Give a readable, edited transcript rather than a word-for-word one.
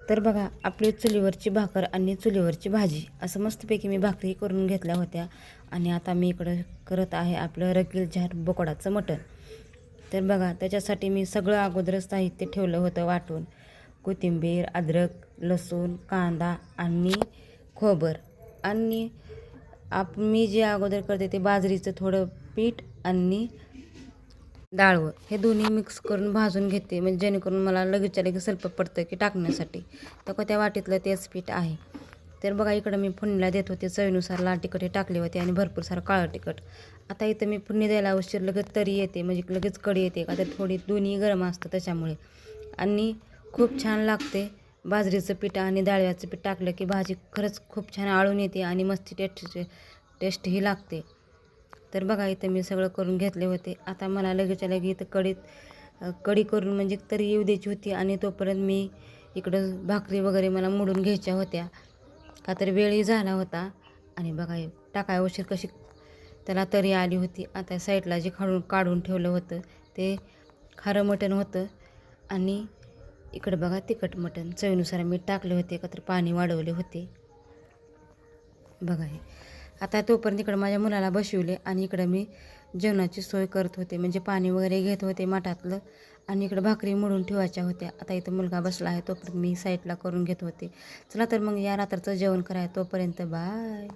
तर बघा आपली चुलीवरची भाकर आणि चुलीवरची भाजी असं मस्तपैकी मी भाकरी करून घेतल्या होत्या. आणि आता मी इकडं करत आहे आपलं रगील झार बोकडाचं मटण. तर बघा त्याच्यासाठी मी सगळं अगोदरच साहित्य ठेवलं होतं वाटून. कोथिंबीर, अद्रक, लसूण, कांदा आणि खोबर. आणि मी जे अगोदर करते ते बाजरीचं थोडं पीठ आणि डाळवं हे दोन्ही मिक्स करून भाजून घेते, म्हणजे जेणेकरून मला लगेचच्या लगेच सोपं पडतं की टाकण्यासाठी. तर त्या वाटीतलं तेच पीठ आहे. तर बघा इकडं मी फोडणीला देत होते. चवीनुसार लाल तिखट टाकले होते आणि भरपूर सारं काळं तिखट. आता इथं मी फोडणी द्यायला उशीर लगेच तरी येते, म्हणजे लगेच कढी येते का तर थोडी दोन्ही गरम असतं त्याच्यामुळे. आणि खूप छान लागते. बाजरीचं पीठ आणि डाळव्याचं पीठ टाकलं की भाजी खरंच खूप छान आळून येते आणि मस्त टेस्टही लागते. तर बघा इथं मी सगळं करून घेतले होते. आता मला लगेचच्या लगे इथं कढी करून म्हणजे तरी येऊ द्यायची होती. आणि तोपर्यंत मी इकडं भाकरी वगैरे मला मोडून घ्यायच्या होत्या का तर वेळही झाला होता. आणि बघा टाकाय उशीर कशी त्याला तरी आली होती. आता साईडला जे काढून ठेवलं होतं ते खारं मटण होतं. आणि इकडं बघा तिखट मटण चवीनुसार मीठ टाकले होते का तर पाणी वाढवले होते. बघा हे आता तोपर्यंत इकडं माझ्या मुलाला बसवले आणि इकडं मी जेवणाची सोय करत होते, म्हणजे पाणी वगैरे घेत होते माठातलं. आणि इकडं भाकरी मोडून ठेवायच्या होत्या. आता इथं मुलगा बसला आहे तोपर्यंत मी साईडला करून घेत होते. चला तर मग या रात्रचं जेवण करायचं. तोपर्यंत बाय.